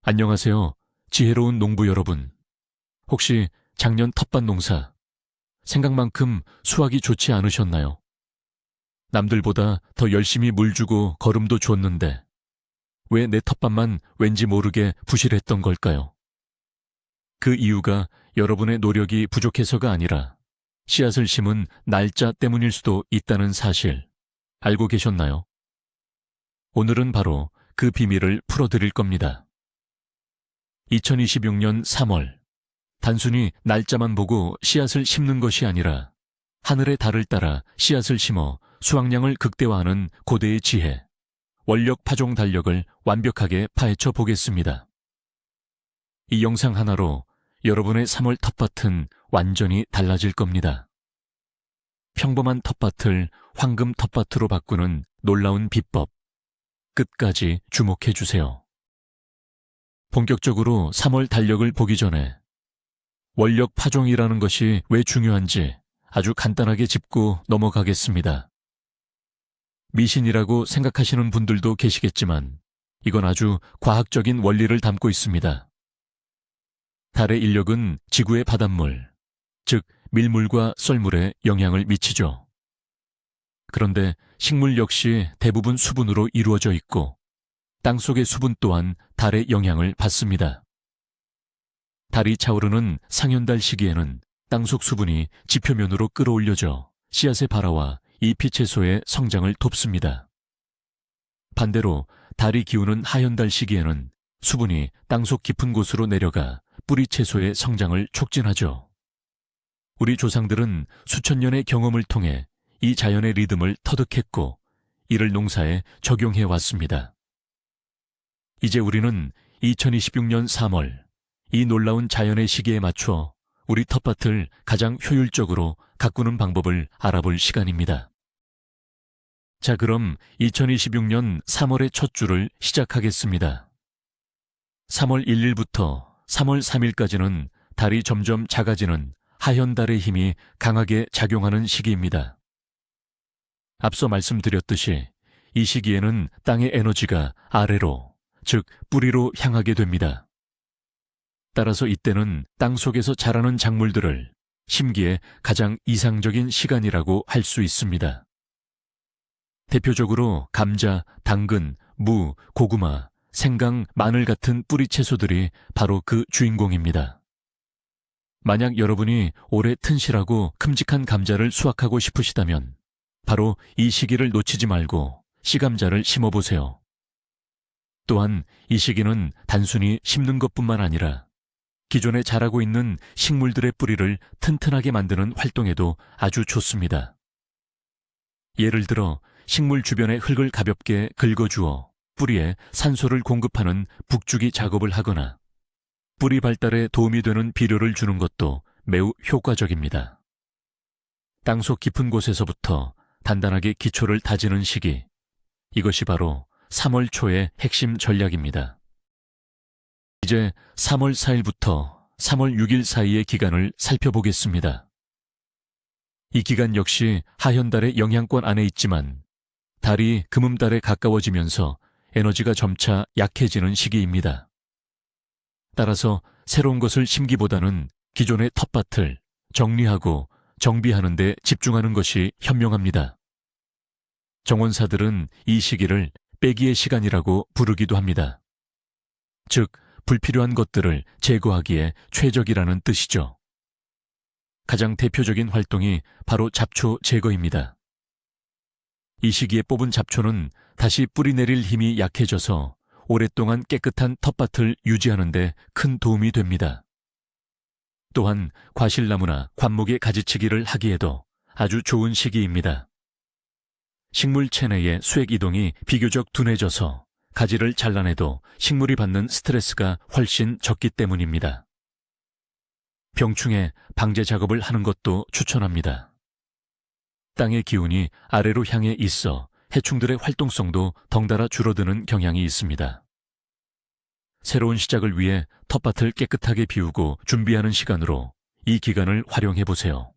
안녕하세요. 지혜로운 농부 여러분. 혹시 작년 텃밭 농사 생각만큼 수확이 좋지 않으셨나요? 남들보다 더 열심히 물 주고 거름도 줬는데 왜 내 텃밭만 왠지 모르게 부실했던 걸까요? 그 이유가 여러분의 노력이 부족해서가 아니라 씨앗을 심은 날짜 때문일 수도 있다는 사실 알고 계셨나요? 오늘은 바로 그 비밀을 풀어드릴 겁니다. 2026년 3월, 단순히 날짜만 보고 씨앗을 심는 것이 아니라 하늘의 달을 따라 씨앗을 심어 수확량을 극대화하는 고대의 지혜, 원력 파종 달력을 완벽하게 파헤쳐 보겠습니다. 이 영상 하나로 여러분의 3월 텃밭은 완전히 달라질 겁니다. 평범한 텃밭을 황금 텃밭으로 바꾸는 놀라운 비법, 끝까지 주목해 주세요. 본격적으로 3월 달력을 보기 전에 원력 파종이라는 것이 왜 중요한지 아주 간단하게 짚고 넘어가겠습니다. 미신이라고 생각하시는 분들도 계시겠지만 이건 아주 과학적인 원리를 담고 있습니다. 달의 인력은 지구의 바닷물, 즉 밀물과 썰물에 영향을 미치죠. 그런데 식물 역시 대부분 수분으로 이루어져 있고 땅속의 수분 또한 달의 영향을 받습니다. 달이 차오르는 상현달 시기에는 땅속 수분이 지표면으로 끌어올려져 씨앗의 발화와 잎이 채소의 성장을 돕습니다. 반대로 달이 기우는 하현달 시기에는 수분이 땅속 깊은 곳으로 내려가 뿌리 채소의 성장을 촉진하죠. 우리 조상들은 수천 년의 경험을 통해 이 자연의 리듬을 터득했고 이를 농사에 적용해 왔습니다. 이제 우리는 2026년 3월 이 놀라운 자연의 시기에 맞춰 우리 텃밭을 가장 효율적으로 가꾸는 방법을 알아볼 시간입니다. 자, 그럼 2026년 3월의 첫 주를 시작하겠습니다. 3월 1일부터 3월 3일까지는 달이 점점 작아지는 하현달의 힘이 강하게 작용하는 시기입니다. 앞서 말씀드렸듯이 이 시기에는 땅의 에너지가 아래로, 즉 뿌리로 향하게 됩니다. 따라서 이때는 땅 속에서 자라는 작물들을 심기에 가장 이상적인 시간이라고 할 수 있습니다. 대표적으로 감자, 당근, 무, 고구마, 생강, 마늘 같은 뿌리 채소들이 바로 그 주인공입니다. 만약 여러분이 올해 튼실하고 큼직한 감자를 수확하고 싶으시다면 바로 이 시기를 놓치지 말고 씨감자를 심어보세요. 또한 이 시기는 단순히 심는 것뿐만 아니라 기존에 자라고 있는 식물들의 뿌리를 튼튼하게 만드는 활동에도 아주 좋습니다. 예를 들어 식물 주변의 흙을 가볍게 긁어주어 뿌리에 산소를 공급하는 북주기 작업을 하거나 뿌리 발달에 도움이 되는 비료를 주는 것도 매우 효과적입니다. 땅속 깊은 곳에서부터 단단하게 기초를 다지는 시기, 이것이 바로 3월 초의 핵심 전략입니다. 이제 3월 4일부터 3월 6일 사이의 기간을 살펴보겠습니다. 이 기간 역시 하현달의 영향권 안에 있지만 달이 금음달에 가까워지면서 에너지가 점차 약해지는 시기입니다. 따라서 새로운 것을 심기보다는 기존의 텃밭을 정리하고 정비하는 데 집중하는 것이 현명합니다. 정원사들은 이 시기를 빼기의 시간이라고 부르기도 합니다. 즉, 불필요한 것들을 제거하기에 최적이라는 뜻이죠. 가장 대표적인 활동이 바로 잡초 제거입니다. 이 시기에 뽑은 잡초는 다시 뿌리 내릴 힘이 약해져서 오랫동안 깨끗한 텃밭을 유지하는 데 큰 도움이 됩니다. 또한 과실나무나 관목의 가지치기를 하기에도 아주 좋은 시기입니다. 식물 체내의 수액 이동이 비교적 둔해져서 가지를 잘라내도 식물이 받는 스트레스가 훨씬 적기 때문입니다. 병충해 방제 작업을 하는 것도 추천합니다. 땅의 기운이 아래로 향해 있어 해충들의 활동성도 덩달아 줄어드는 경향이 있습니다. 새로운 시작을 위해 텃밭을 깨끗하게 비우고 준비하는 시간으로 이 기간을 활용해 보세요.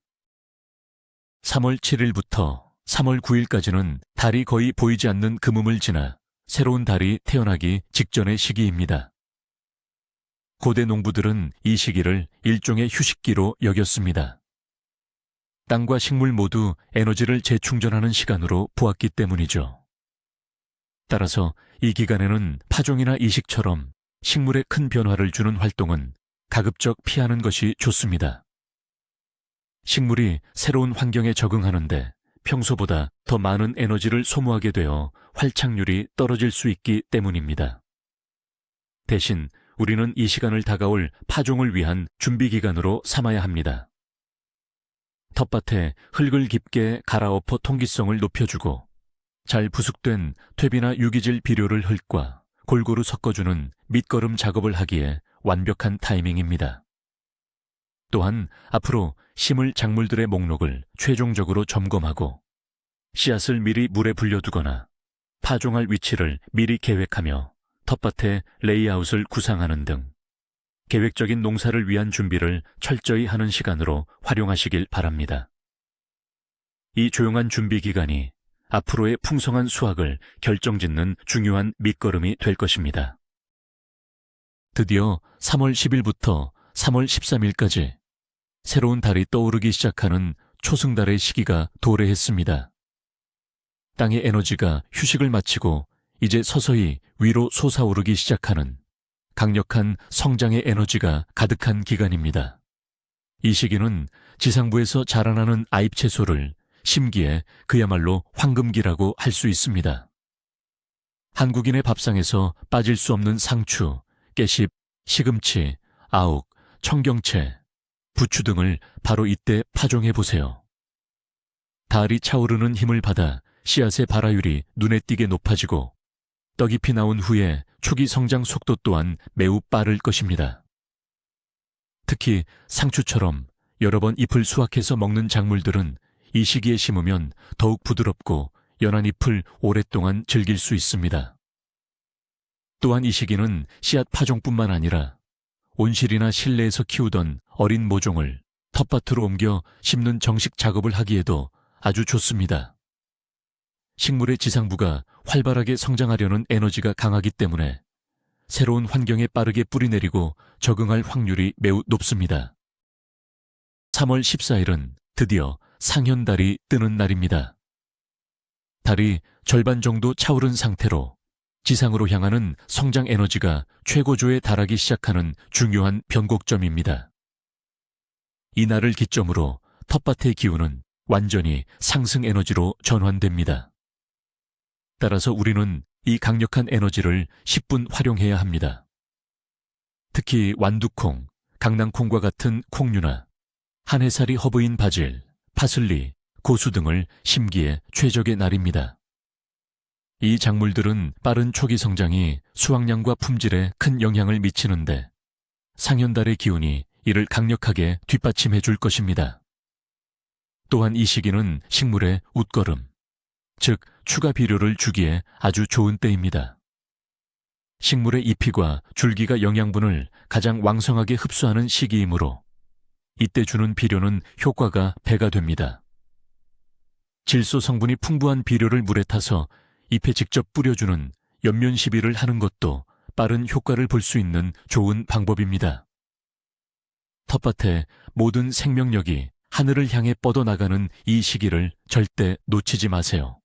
3월 7일부터 3월 9일까지는 달이 거의 보이지 않는 금음을 지나 새로운 달이 태어나기 직전의 시기입니다. 고대 농부들은 이 시기를 일종의 휴식기로 여겼습니다. 땅과 식물 모두 에너지를 재충전하는 시간으로 보았기 때문이죠. 따라서 이 기간에는 파종이나 이식처럼 식물에 큰 변화를 주는 활동은 가급적 피하는 것이 좋습니다. 식물이 새로운 환경에 적응하는데 평소보다 더 많은 에너지를 소모하게 되어 활착률이 떨어질 수 있기 때문입니다. 대신 우리는 이 시간을 다가올 파종을 위한 준비 기간으로 삼아야 합니다. 텃밭에 흙을 깊게 갈아엎어 통기성을 높여주고 잘 부숙된 퇴비나 유기질 비료를 흙과 골고루 섞어주는 밑거름 작업을 하기에 완벽한 타이밍입니다. 또한 앞으로 심을 작물들의 목록을 최종적으로 점검하고 씨앗을 미리 물에 불려두거나 파종할 위치를 미리 계획하며 텃밭의 레이아웃을 구상하는 등 계획적인 농사를 위한 준비를 철저히 하는 시간으로 활용하시길 바랍니다. 이 조용한 준비 기간이 앞으로의 풍성한 수확을 결정짓는 중요한 밑거름이 될 것입니다. 드디어 3월 10일부터 3월 13일까지 새로운 달이 떠오르기 시작하는 초승달의 시기가 도래했습니다. 땅의 에너지가 휴식을 마치고 이제 서서히 위로 솟아오르기 시작하는 강력한 성장의 에너지가 가득한 기간입니다. 이 시기는 지상부에서 자라나는 아잎채소를 심기에 그야말로 황금기라고 할 수 있습니다. 한국인의 밥상에서 빠질 수 없는 상추, 깨씹, 시금치, 아욱, 청경채, 부추 등을 바로 이때 파종해보세요. 달이 차오르는 힘을 받아 씨앗의 발화율이 눈에 띄게 높아지고 떡잎이 나온 후에 초기 성장 속도 또한 매우 빠를 것입니다. 특히 상추처럼 여러 번 잎을 수확해서 먹는 작물들은 이 시기에 심으면 더욱 부드럽고 연한 잎을 오랫동안 즐길 수 있습니다. 또한 이 시기는 씨앗 파종뿐만 아니라 온실이나 실내에서 키우던 어린 모종을 텃밭으로 옮겨 심는 정식 작업을 하기에도 아주 좋습니다. 식물의 지상부가 활발하게 성장하려는 에너지가 강하기 때문에 새로운 환경에 빠르게 뿌리내리고 적응할 확률이 매우 높습니다. 3월 14일은 드디어 상현달이 뜨는 날입니다. 달이 절반 정도 차오른 상태로 지상으로 향하는 성장 에너지가 최고조에 달하기 시작하는 중요한 변곡점입니다. 이 날을 기점으로 텃밭의 기운은 완전히 상승 에너지로 전환됩니다. 따라서 우리는 이 강력한 에너지를 10분 활용해야 합니다. 특히 완두콩, 강낭콩과 같은 콩류나 한 해살이 허브인 바질, 파슬리, 고수 등을 심기에 최적의 날입니다. 이 작물들은 빠른 초기 성장이 수확량과 품질에 큰 영향을 미치는데 상현달의 기운이 이를 강력하게 뒷받침해 줄 것입니다. 또한 이 시기는 식물의 웃거름, 즉 추가 비료를 주기에 아주 좋은 때입니다. 식물의 잎이과 줄기가 영양분을 가장 왕성하게 흡수하는 시기이므로 이때 주는 비료는 효과가 배가 됩니다. 질소 성분이 풍부한 비료를 물에 타서 잎에 직접 뿌려주는 연면 시비를 하는 것도 빠른 효과를 볼 수 있는 좋은 방법입니다. 텃밭에 모든 생명력이 하늘을 향해 뻗어나가는 이 시기를 절대 놓치지 마세요.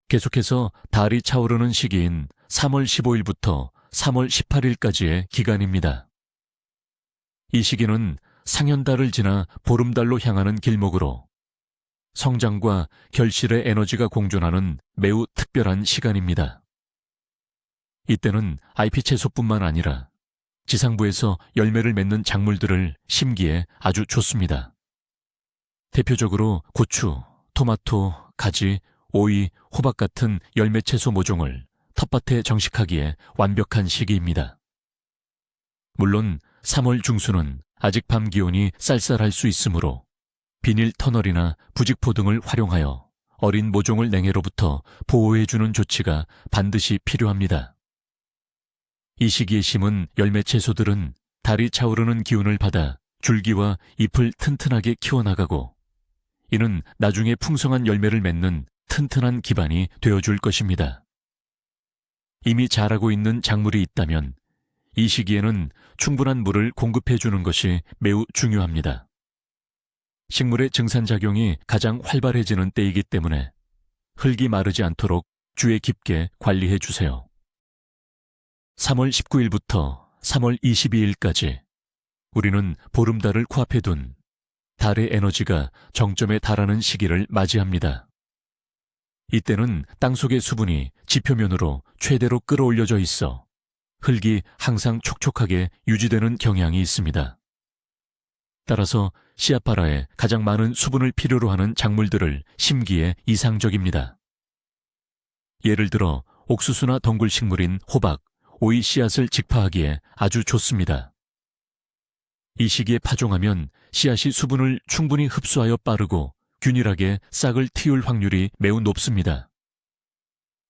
계속해서 달이 차오르는 시기인 3월 15일부터 3월 18일까지의 기간입니다. 이 시기는 상현달을 지나 보름달로 향하는 길목으로 성장과 결실의 에너지가 공존하는 매우 특별한 시간입니다. 이때는 잎이 채소뿐만 아니라 지상부에서 열매를 맺는 작물들을 심기에 아주 좋습니다. 대표적으로 고추, 토마토, 가지, 오이, 호박 같은 열매 채소 모종을 텃밭에 정식하기에 완벽한 시기입니다. 물론 3월 중순은 아직 밤 기온이 쌀쌀할 수 있으므로 비닐 터널이나 부직포 등을 활용하여 어린 모종을 냉해로부터 보호해주는 조치가 반드시 필요합니다. 이 시기에 심은 열매 채소들은 달이 차오르는 기운을 받아 줄기와 잎을 튼튼하게 키워나가고 이는 나중에 풍성한 열매를 맺는 튼튼한 기반이 되어줄 것입니다. 이미 자라고 있는 작물이 있다면 이 시기에는 충분한 물을 공급해 주는 것이 매우 중요합니다. 식물의 증산작용이 가장 활발해지는 때이기 때문에 흙이 마르지 않도록 주의 깊게 관리해 주세요. 3월 19일부터 3월 22일까지 우리는 보름달을 코앞에 둔 달의 에너지가 정점에 달하는 시기를 맞이합니다. 이때는 땅속의 수분이 지표면으로 최대로 끌어올려져 있어 흙이 항상 촉촉하게 유지되는 경향이 있습니다. 따라서 씨앗바라에 가장 많은 수분을 필요로 하는 작물들을 심기에 이상적입니다. 예를 들어 옥수수나 덩굴식물인 호박, 오이 씨앗을 직파하기에 아주 좋습니다. 이 시기에 파종하면 씨앗이 수분을 충분히 흡수하여 빠르고 균일하게 싹을 틔울 확률이 매우 높습니다.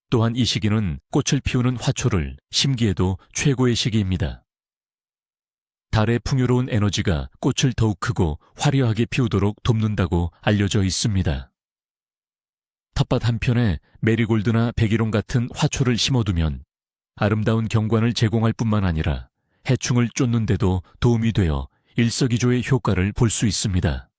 또한 이 시기는 꽃을 피우는 화초를 심기에도 최고의 시기입니다. 달의 풍요로운 에너지가 꽃을 더욱 크고 화려하게 피우도록 돕는다고 알려져 있습니다. 텃밭 한편에 메리골드나 백일홍 같은 화초를 심어두면 아름다운 경관을 제공할 뿐만 아니라 해충을 쫓는 데도 도움이 되어 일석이조의 효과를 볼 수 있습니다.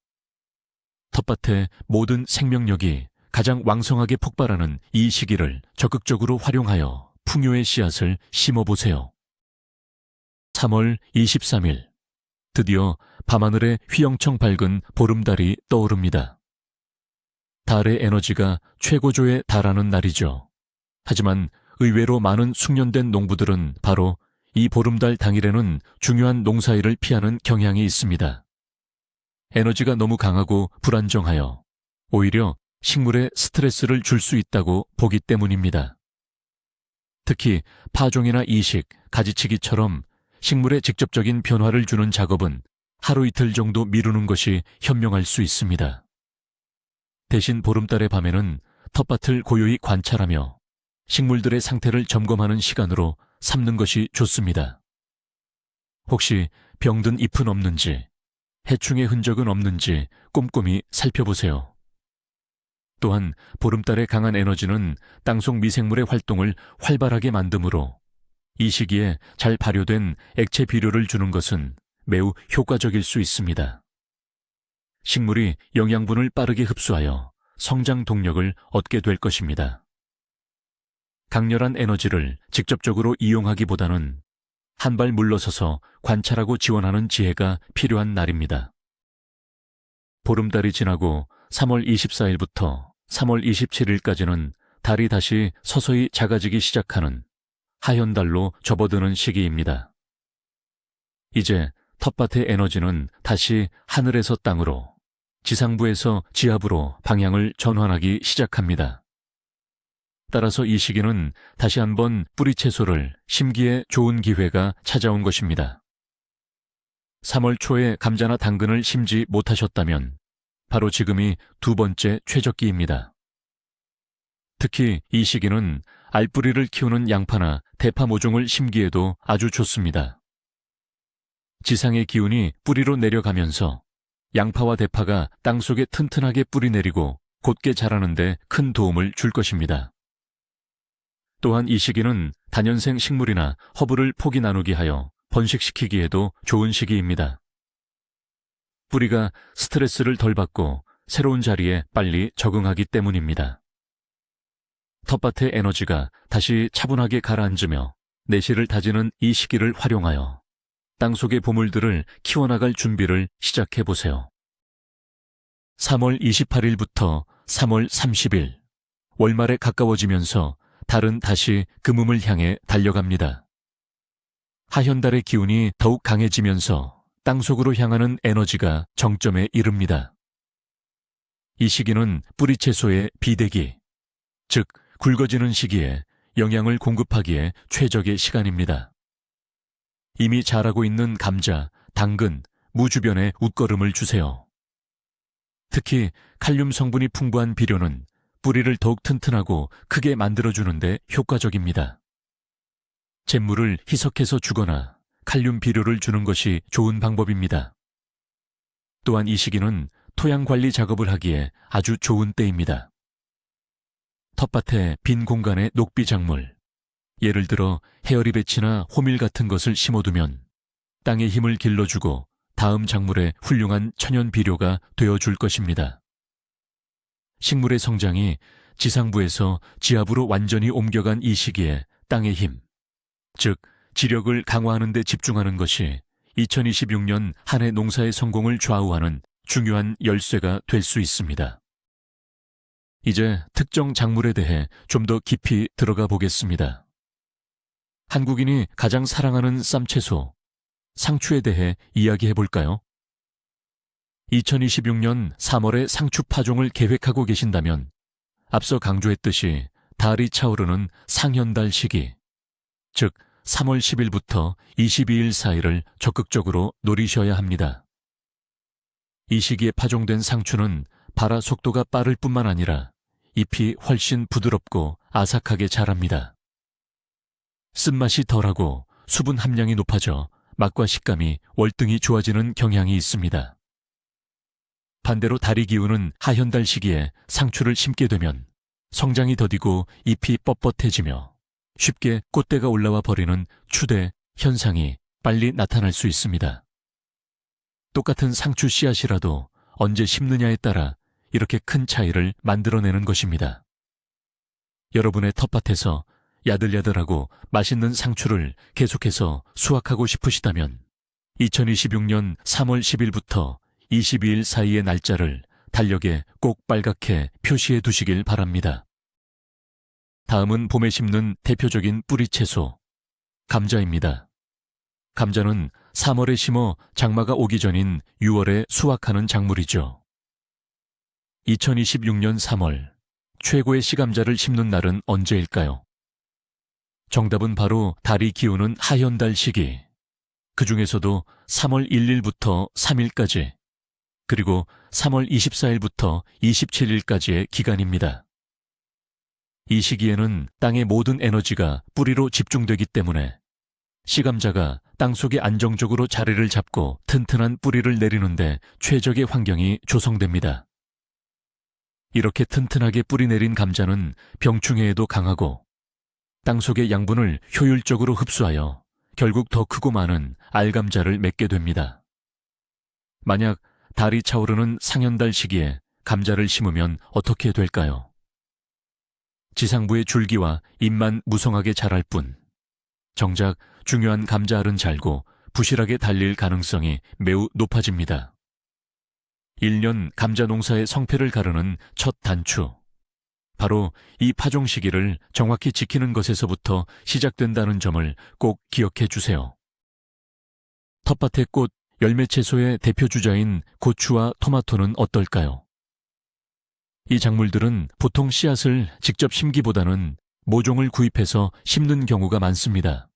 텃밭의 모든 생명력이 가장 왕성하게 폭발하는 이 시기를 적극적으로 활용하여 풍요의 씨앗을 심어보세요. 3월 23일, 드디어 밤하늘에 휘영청 밝은 보름달이 떠오릅니다. 달의 에너지가 최고조에 달하는 날이죠. 하지만 의외로 많은 숙련된 농부들은 바로 이 보름달 당일에는 중요한 농사일을 피하는 경향이 있습니다. 에너지가 너무 강하고 불안정하여 오히려 식물에 스트레스를 줄 수 있다고 보기 때문입니다. 특히 파종이나 이식, 가지치기처럼 식물에 직접적인 변화를 주는 작업은 하루 이틀 정도 미루는 것이 현명할 수 있습니다. 대신 보름달의 밤에는 텃밭을 고요히 관찰하며 식물들의 상태를 점검하는 시간으로 삼는 것이 좋습니다. 혹시 병든 잎은 없는지, 해충의 흔적은 없는지 꼼꼼히 살펴보세요. 또한 보름달의 강한 에너지는 땅속 미생물의 활동을 활발하게 만드므로 이 시기에 잘 발효된 액체 비료를 주는 것은 매우 효과적일 수 있습니다. 식물이 영양분을 빠르게 흡수하여 성장 동력을 얻게 될 것입니다. 강렬한 에너지를 직접적으로 이용하기보다는 한 발 물러서서 관찰하고 지원하는 지혜가 필요한 날입니다. 보름달이 지나고 3월 24일부터 3월 27일까지는 달이 다시 서서히 작아지기 시작하는 하현달로 접어드는 시기입니다. 이제 텃밭의 에너지는 다시 하늘에서 땅으로, 지상부에서 지하부로 방향을 전환하기 시작합니다. 따라서 이 시기는 다시 한번 뿌리 채소를 심기에 좋은 기회가 찾아온 것입니다. 3월 초에 감자나 당근을 심지 못하셨다면 바로 지금이 두 번째 최적기입니다. 특히 이 시기는 알뿌리를 키우는 양파나 대파 모종을 심기에도 아주 좋습니다. 지상의 기운이 뿌리로 내려가면서 양파와 대파가 땅속에 튼튼하게 뿌리 내리고 곧게 자라는 데 큰 도움을 줄 것입니다. 또한 이 시기는 다년생 식물이나 허브를 포기 나누기 하여 번식시키기에도 좋은 시기입니다. 뿌리가 스트레스를 덜 받고 새로운 자리에 빨리 적응하기 때문입니다. 텃밭의 에너지가 다시 차분하게 가라앉으며 내실을 다지는 이 시기를 활용하여 땅속의 보물들을 키워나갈 준비를 시작해보세요. 3월 28일부터 3월 30일, 월말에 가까워지면서 달은 다시 금음을 향해 달려갑니다. 하현달의 기운이 더욱 강해지면서 땅속으로 향하는 에너지가 정점에 이릅니다. 이 시기는 뿌리채소의 비대기, 즉 굵어지는 시기에 영양을 공급하기에 최적의 시간입니다. 이미 자라고 있는 감자, 당근, 무 주변에 웃거름을 주세요. 특히 칼륨 성분이 풍부한 비료는 뿌리를 더욱 튼튼하고 크게 만들어주는데 효과적입니다. 잿물을 희석해서 주거나 칼륨 비료를 주는 것이 좋은 방법입니다. 또한 이 시기는 토양 관리 작업을 하기에 아주 좋은 때입니다. 텃밭의 빈 공간의 녹비 작물, 예를 들어 헤어리 배치나 호밀 같은 것을 심어두면 땅의 힘을 길러주고 다음 작물에 훌륭한 천연 비료가 되어줄 것입니다. 식물의 성장이 지상부에서 지하부로 완전히 옮겨간 이 시기에 땅의 힘, 즉 지력을 강화하는 데 집중하는 것이 2026년 한 해 농사의 성공을 좌우하는 중요한 열쇠가 될 수 있습니다. 이제 특정 작물에 대해 좀 더 깊이 들어가 보겠습니다. 한국인이 가장 사랑하는 쌈채소, 상추에 대해 이야기해 볼까요? 2026년 3월에 상추 파종을 계획하고 계신다면 앞서 강조했듯이 달이 차오르는 상현달 시기, 즉 3월 10일부터 22일 사이를 적극적으로 노리셔야 합니다. 이 시기에 파종된 상추는 발화 속도가 빠를 뿐만 아니라 잎이 훨씬 부드럽고 아삭하게 자랍니다. 쓴맛이 덜하고 수분 함량이 높아져 맛과 식감이 월등히 좋아지는 경향이 있습니다. 반대로 달이 기우는 하현달 시기에 상추를 심게 되면 성장이 더디고 잎이 뻣뻣해지며 쉽게 꽃대가 올라와 버리는 추대 현상이 빨리 나타날 수 있습니다. 똑같은 상추 씨앗이라도 언제 심느냐에 따라 이렇게 큰 차이를 만들어내는 것입니다. 여러분의 텃밭에서 야들야들하고 맛있는 상추를 계속해서 수확하고 싶으시다면 2026년 3월 10일부터 22일 사이의 날짜를 달력에 꼭 빨갛게 표시해 두시길 바랍니다. 다음은 봄에 심는 대표적인 뿌리채소, 감자입니다. 감자는 3월에 심어 장마가 오기 전인 6월에 수확하는 작물이죠. 2026년 3월, 최고의 시감자를 심는 날은 언제일까요? 정답은 바로 달이 기우는 하현달 시기, 그 중에서도 3월 1일부터 3일까지, 그리고 3월 24일부터 27일까지의 기간입니다. 이 시기에는 땅의 모든 에너지가 뿌리로 집중되기 때문에 시감자가 땅속에 안정적으로 자리를 잡고 튼튼한 뿌리를 내리는데 최적의 환경이 조성됩니다. 이렇게 튼튼하게 뿌리 내린 감자는 병충해에도 강하고 땅속의 양분을 효율적으로 흡수하여 결국 더 크고 많은 알감자를 맺게 됩니다. 만약 달이 차오르는 상현달 시기에 감자를 심으면 어떻게 될까요? 지상부의 줄기와 잎만 무성하게 자랄 뿐 정작 중요한 감자알은 잘고 부실하게 달릴 가능성이 매우 높아집니다. 1년 감자 농사의 성패를 가르는 첫 단추, 바로 이 파종 시기를 정확히 지키는 것에서부터 시작된다는 점을 꼭 기억해 주세요. 텃밭의 꽃, 열매채소의 대표 주자인 고추와 토마토는 어떨까요? 이 작물들은 보통 씨앗을 직접 심기보다는 모종을 구입해서 심는 경우가 많습니다.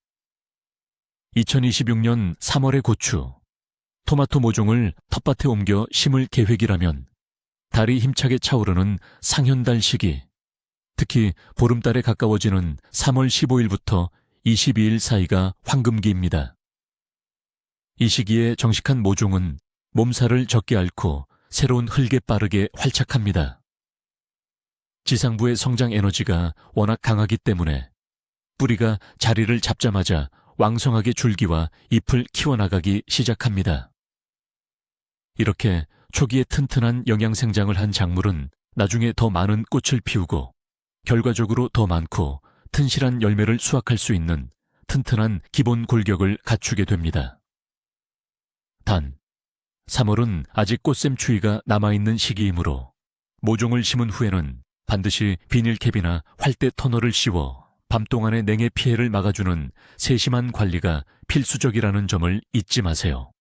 2026년 3월의 고추, 토마토 모종을 텃밭에 옮겨 심을 계획이라면 달이 힘차게 차오르는 상현달 시기, 특히 보름달에 가까워지는 3월 15일부터 22일 사이가 황금기입니다. 이 시기에 정식한 모종은 몸살을 적게 앓고 새로운 흙에 빠르게 활착합니다. 지상부의 성장 에너지가 워낙 강하기 때문에 뿌리가 자리를 잡자마자 왕성하게 줄기와 잎을 키워나가기 시작합니다. 이렇게 초기에 튼튼한 영양생장을 한 작물은 나중에 더 많은 꽃을 피우고 결과적으로 더 많고 튼실한 열매를 수확할 수 있는 튼튼한 기본 골격을 갖추게 됩니다. 단, 3월은 아직 꽃샘 추위가 남아있는 시기이므로 모종을 심은 후에는 반드시 비닐캡이나 활대 터널을 씌워 밤 동안의 냉해 피해를 막아주는 세심한 관리가 필수적이라는 점을 잊지 마세요.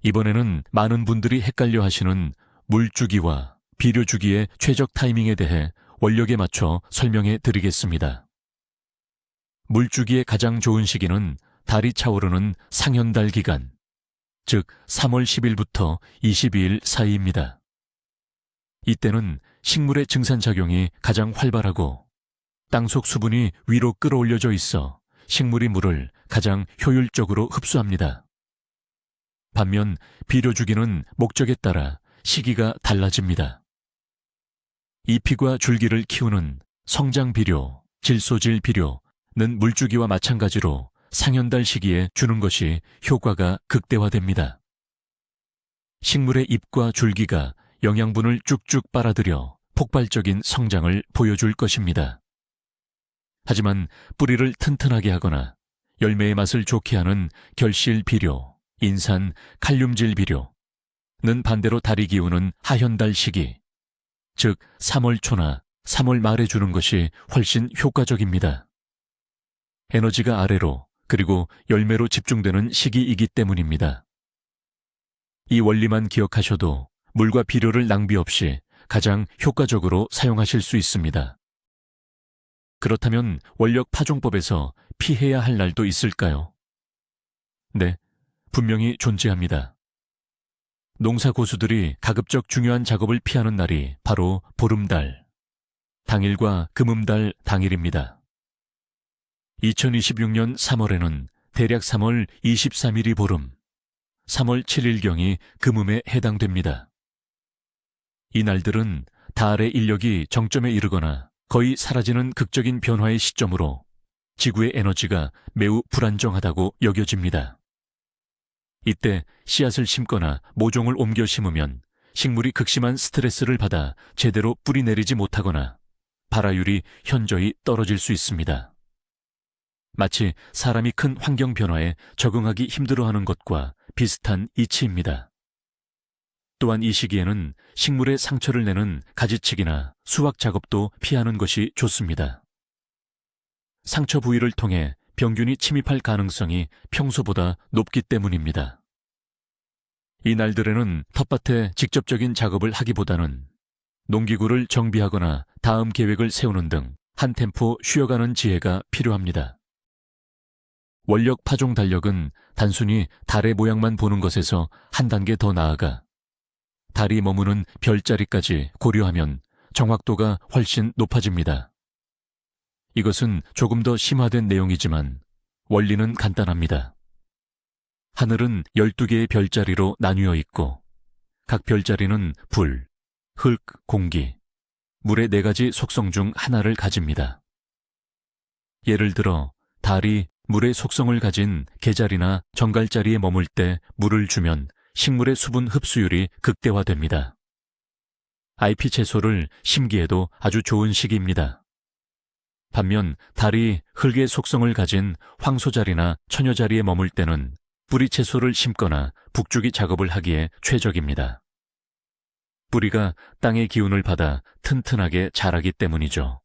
이번에는 많은 분들이 헷갈려 하시는 물주기와 비료주기의 최적 타이밍에 대해 원력에 맞춰 설명해 드리겠습니다. 물주기의 가장 좋은 시기는 달이 차오르는 상현달 기간, 즉 3월 10일부터 22일 사이입니다. 이때는 식물의 증산작용이 가장 활발하고 땅속 수분이 위로 끌어올려져 있어 식물이 물을 가장 효율적으로 흡수합니다. 반면 비료주기는 목적에 따라 시기가 달라집니다. 잎이과 줄기를 키우는 성장비료, 질소질 비료, 물주기와 마찬가지로 상현달 시기에 주는 것이 효과가 극대화됩니다. 식물의 잎과 줄기가 영양분을 쭉쭉 빨아들여 폭발적인 성장을 보여줄 것입니다. 하지만 뿌리를 튼튼하게 하거나 열매의 맛을 좋게 하는 결실 비료, 인산, 칼륨질 비료는 반대로 달이 기우는 하현달 시기, 즉 3월 초나 3월 말에 주는 것이 훨씬 효과적입니다. 에너지가 아래로 그리고 열매로 집중되는 시기이기 때문입니다. 이 원리만 기억하셔도 물과 비료를 낭비 없이 가장 효과적으로 사용하실 수 있습니다. 그렇다면 원력 파종법에서 피해야 할 날도 있을까요? 네, 분명히 존재합니다. 농사 고수들이 가급적 중요한 작업을 피하는 날이 바로 보름달, 당일과 금음달 당일입니다. 2026년 3월에는 대략 3월 23일이 보름, 3월 7일경이 금음에 해당됩니다. 이 날들은 달의 인력이 정점에 이르거나 거의 사라지는 극적인 변화의 시점으로 지구의 에너지가 매우 불안정하다고 여겨집니다. 이때 씨앗을 심거나 모종을 옮겨 심으면 식물이 극심한 스트레스를 받아 제대로 뿌리 내리지 못하거나 발화율이 현저히 떨어질 수 있습니다. 마치 사람이 큰 환경 변화에 적응하기 힘들어하는 것과 비슷한 이치입니다. 또한 이 시기에는 식물에 상처를 내는 가지치기나 수확 작업도 피하는 것이 좋습니다. 상처 부위를 통해 병균이 침입할 가능성이 평소보다 높기 때문입니다. 이 날들에는 텃밭에 직접적인 작업을 하기보다는 농기구를 정비하거나 다음 계획을 세우는 등 한 템포 쉬어가는 지혜가 필요합니다. 원력 파종 달력은 단순히 달의 모양만 보는 것에서 한 단계 더 나아가 달이 머무는 별자리까지 고려하면 정확도가 훨씬 높아집니다. 이것은 조금 더 심화된 내용이지만 원리는 간단합니다. 하늘은 12개의 별자리로 나뉘어 있고 각 별자리는 불, 흙, 공기, 물의 4가지 속성 중 하나를 가집니다. 예를 들어 달이 물의 속성을 가진 개자리나 정갈자리에 머물 때 물을 주면 식물의 수분 흡수율이 극대화됩니다. 잎 채소를 심기에도 아주 좋은 시기입니다. 반면 달이 흙의 속성을 가진 황소자리나 처녀자리에 머물 때는 뿌리 채소를 심거나 북주기 작업을 하기에 최적입니다. 뿌리가 땅의 기운을 받아 튼튼하게 자라기 때문이죠.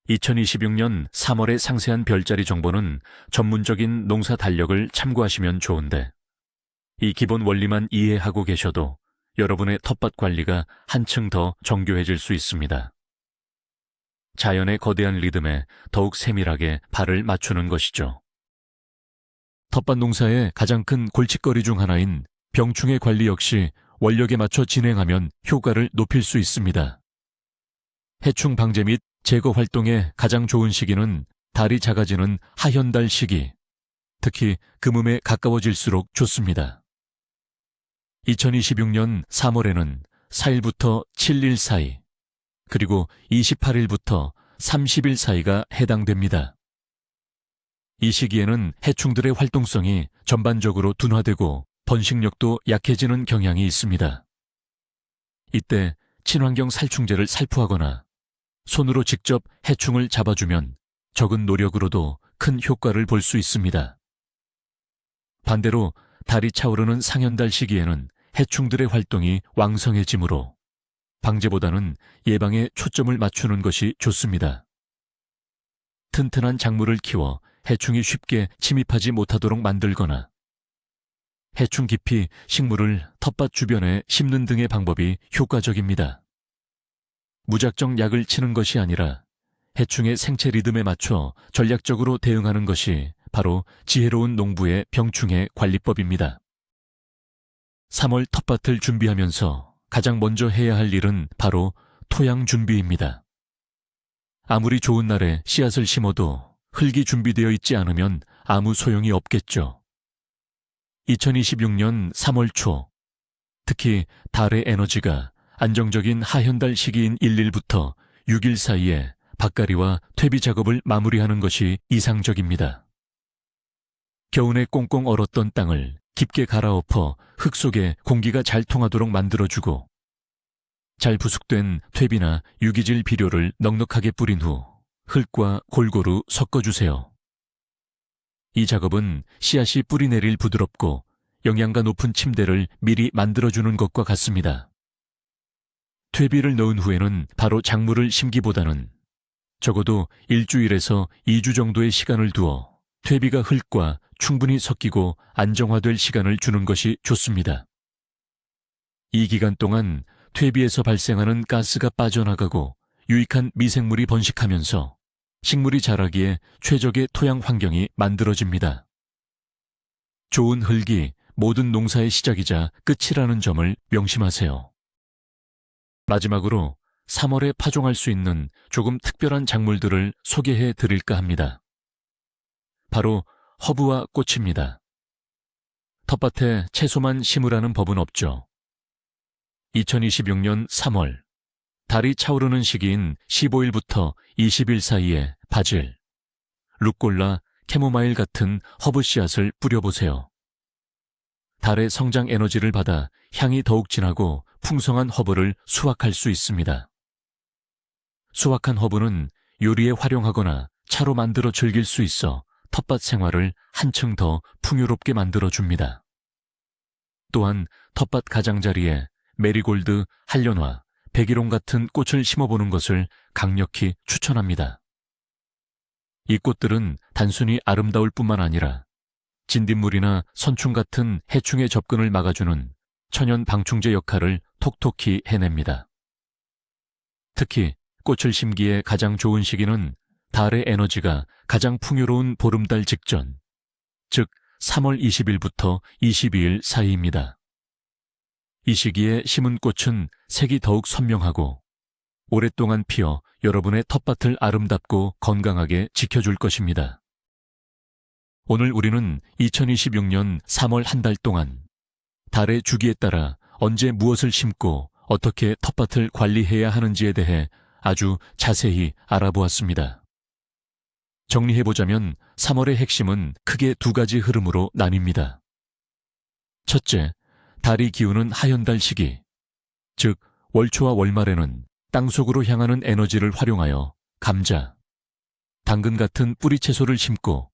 2026년 3월의 상세한 별자리 정보는 전문적인 농사 달력을 참고하시면 좋은데 이 기본 원리만 이해하고 계셔도 여러분의 텃밭 관리가 한층 더 정교해질 수 있습니다. 자연의 거대한 리듬에 더욱 세밀하게 발을 맞추는 것이죠. 텃밭 농사의 가장 큰 골칫거리 중 하나인 병충해 관리 역시 원력에 맞춰 진행하면 효과를 높일 수 있습니다. 해충 방제 및 제거 활동에 가장 좋은 시기는 달이 작아지는 하현달 시기, 특히 금음에 가까워질수록 좋습니다. 2026년 3월에는 4일부터 7일 사이, 그리고 28일부터 30일 사이가 해당됩니다. 이 시기에는 해충들의 활동성이 전반적으로 둔화되고 번식력도 약해지는 경향이 있습니다. 이때 친환경 살충제를 살포하거나 손으로 직접 해충을 잡아주면 적은 노력으로도 큰 효과를 볼 수 있습니다. 반대로 달이 차오르는 상현달 시기에는 해충들의 활동이 왕성해지므로 방제보다는 예방에 초점을 맞추는 것이 좋습니다. 튼튼한 작물을 키워 해충이 쉽게 침입하지 못하도록 만들거나 해충 깊이 식물을 텃밭 주변에 심는 등의 방법이 효과적입니다. 무작정 약을 치는 것이 아니라 해충의 생체 리듬에 맞춰 전략적으로 대응하는 것이 바로 지혜로운 농부의 병충해 관리법입니다. 3월 텃밭을 준비하면서 가장 먼저 해야 할 일은 바로 토양 준비입니다. 아무리 좋은 날에 씨앗을 심어도 흙이 준비되어 있지 않으면 아무 소용이 없겠죠. 2026년 3월 초, 특히 달의 에너지가 안정적인 하현달 시기인 1일부터 6일 사이에 밭갈이와 퇴비 작업을 마무리하는 것이 이상적입니다. 겨우내 꽁꽁 얼었던 땅을 깊게 갈아엎어 흙 속에 공기가 잘 통하도록 만들어주고 잘 부숙된 퇴비나 유기질 비료를 넉넉하게 뿌린 후 흙과 골고루 섞어주세요. 이 작업은 씨앗이 뿌리내릴 부드럽고 영양가 높은 침대를 미리 만들어주는 것과 같습니다. 퇴비를 넣은 후에는 바로 작물을 심기보다는 적어도 1주일에서 2주 정도의 시간을 두어 퇴비가 흙과 충분히 섞이고 안정화될 시간을 주는 것이 좋습니다. 이 기간 동안 퇴비에서 발생하는 가스가 빠져나가고 유익한 미생물이 번식하면서 식물이 자라기에 최적의 토양 환경이 만들어집니다. 좋은 흙이 모든 농사의 시작이자 끝이라는 점을 명심하세요. 마지막으로 3월에 파종할 수 있는 조금 특별한 작물들을 소개해 드릴까 합니다. 바로 허브와 꽃입니다. 텃밭에 채소만 심으라는 법은 없죠. 2026년 3월, 달이 차오르는 시기인 15일부터 20일 사이에 바질, 루꼴라, 캐모마일 같은 허브 씨앗을 뿌려보세요. 달의 성장 에너지를 받아 향이 더욱 진하고 풍성한 허브를 수확할 수 있습니다. 수확한 허브는 요리에 활용하거나 차로 만들어 즐길 수 있어 텃밭 생활을 한층 더 풍요롭게 만들어줍니다. 또한 텃밭 가장자리에 메리골드, 한련화, 백일홍 같은 꽃을 심어보는 것을 강력히 추천합니다. 이 꽃들은 단순히 아름다울 뿐만 아니라 진딧물이나 선충 같은 해충의 접근을 막아주는 천연 방충제 역할을 톡톡히 해냅니다. 특히 꽃을 심기에 가장 좋은 시기는 달의 에너지가 가장 풍요로운 보름달 직전, 즉 3월 20일부터 22일 사이입니다. 이 시기에 심은 꽃은 색이 더욱 선명하고 오랫동안 피어 여러분의 텃밭을 아름답고 건강하게 지켜줄 것입니다. 오늘 우리는 2026년 3월 한 달 동안 달의 주기에 따라 언제 무엇을 심고 어떻게 텃밭을 관리해야 하는지에 대해 아주 자세히 알아보았습니다. 정리해보자면 3월의 핵심은 크게 두 가지 흐름으로 나뉩니다. 첫째, 달이 기우는 하현달 시기, 즉 월초와 월말에는 땅속으로 향하는 에너지를 활용하여 감자, 당근 같은 뿌리 채소를 심고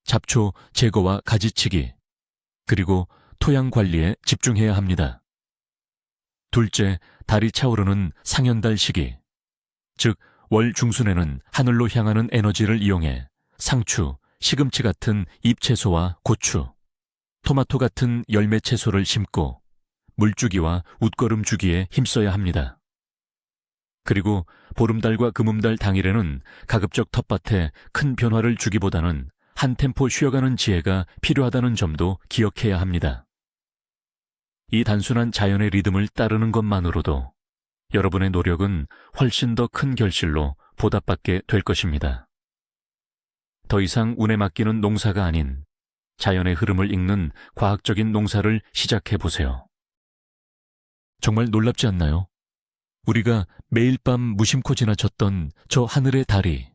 잡초 제거와 가지치기, 그리고 토양 관리에 집중해야 합니다. 둘째, 달이 차오르는 상현달 시기, 즉 월 중순에는 하늘로 향하는 에너지를 이용해 상추, 시금치 같은 잎채소와 고추, 토마토 같은 열매 채소를 심고 물주기와 웃거름 주기에 힘써야 합니다. 그리고 보름달과 금음달 당일에는 가급적 텃밭에 큰 변화를 주기보다는 한 템포 쉬어가는 지혜가 필요하다는 점도 기억해야 합니다. 이 단순한 자연의 리듬을 따르는 것만으로도 여러분의 노력은 훨씬 더 큰 결실로 보답받게 될 것입니다. 더 이상 운에 맡기는 농사가 아닌 자연의 흐름을 읽는 과학적인 농사를 시작해보세요. 정말 놀랍지 않나요? 우리가 매일 밤 무심코 지나쳤던 저 하늘의 달이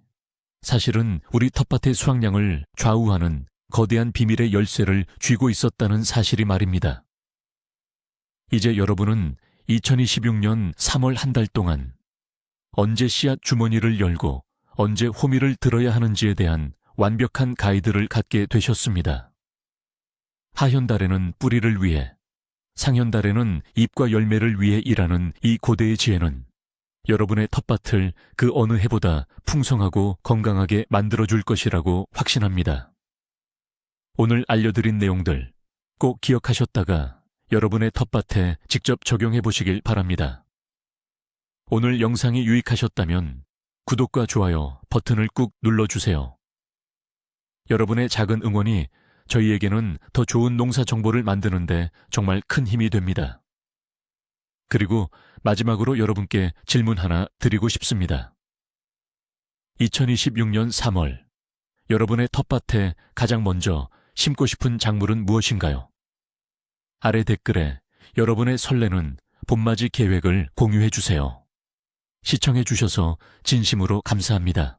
사실은 우리 텃밭의 수확량을 좌우하는 거대한 비밀의 열쇠를 쥐고 있었다는 사실이 말입니다. 이제 여러분은 2026년 3월 한 달 동안 언제 씨앗 주머니를 열고 언제 호미를 들어야 하는지에 대한 완벽한 가이드를 갖게 되셨습니다. 하현달에는 뿌리를 위해, 상현달에는 잎과 열매를 위해 일하는 이 고대의 지혜는 여러분의 텃밭을 그 어느 해보다 풍성하고 건강하게 만들어줄 것이라고 확신합니다. 오늘 알려드린 내용들 꼭 기억하셨다가 여러분의 텃밭에 직접 적용해 보시길 바랍니다. 오늘 영상이 유익하셨다면 구독과 좋아요 버튼을 꾹 눌러주세요. 여러분의 작은 응원이 저희에게는 더 좋은 농사 정보를 만드는데 정말 큰 힘이 됩니다. 그리고 마지막으로 여러분께 질문 하나 드리고 싶습니다. 2026년 3월, 여러분의 텃밭에 가장 먼저 심고 싶은 작물은 무엇인가요? 아래 댓글에 여러분의 설레는 봄맞이 계획을 공유해 주세요. 시청해 주셔서 진심으로 감사합니다.